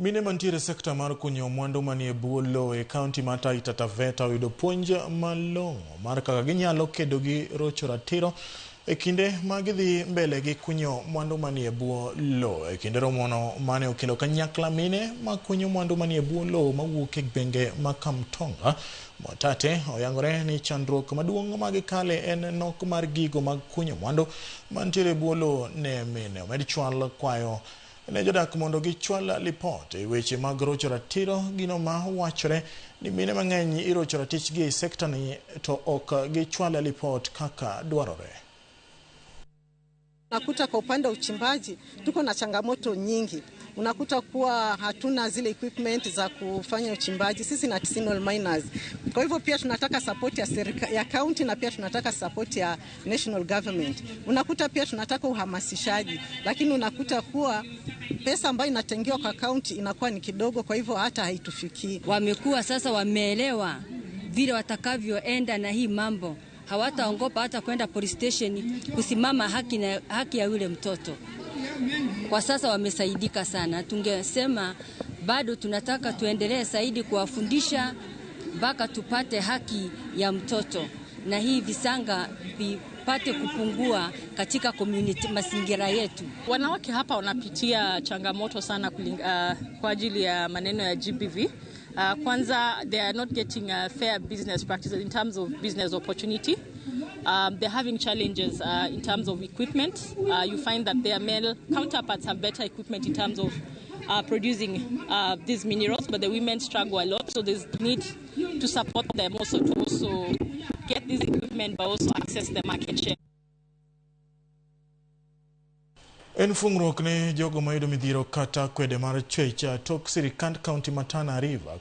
Mine mantiere sekta mar kunyo mwandu manie bwo lowo e kaunti ma Taita Taveta oyudo puonj malong'o mar kaka ginyalo kedo gi rocho ratiro e kinde ma gidhi mbele gi kunyo mwandu manie bwo lowo. E kinde romono mane okelo kanyakla mine ma kunyo mwandu manie bwo lowo mawuok e gwenge ma Kamtonga, Mwatate oyangore ni chandruok maduong' ma gikale en nok mar gigo mag kunyo mwandu mantiere bwo lowo ne mine. Omed chwal kwayo ne jodak mondo gichwal lipot e weche mag rocho ratiro, gino ma wachore ni mine mang'eny irocho ratichgi e sekta ni to ok gichwal lipot kaka dwarore. Unakuta kwa upande wa uchimbaji tuko na changamoto nyingi. Unakuta kuwa hatuna zile equipment za kufanya uchimbaji, sisi na artisanal miners. Kwa hivyo pia tunataka support ya county na pia tunataka support ya national government. Unakuta pia tunataka uhamasishaji, lakini unakuta kuwa pesa ambayo inatengewa kwa county inakuwa ni kidogo, kwa hivyo hata haitufikii. Wamekuwa sasa wameelewa vile watakavyoenda na hii mambo. Hawataongopa hata kwenda police station kusimama haki ya yule mtoto. Kwa sasa wamesaidika sana. Tungesema bado tunataka tuendelee zaidi kuwafundisha mpaka tupate haki ya mtoto, na hii visanga vipate kupungua katika community mazingira yetu. Wanawake hapa wanapitia changamoto sana kwa ajili ya maneno ya GBV. Kwanza, they are not getting fair business practices in terms of business opportunity. They're having challenges in terms of equipment. You find that their male counterparts have better equipment in terms of producing these minerals, but the women struggle a lot. So there's need to support them also to get this equipment, but also access the market share. En fungruok ne jogo mayudo midhiro kata kwede mar chwecha tok sirikand kaunti ma Tana River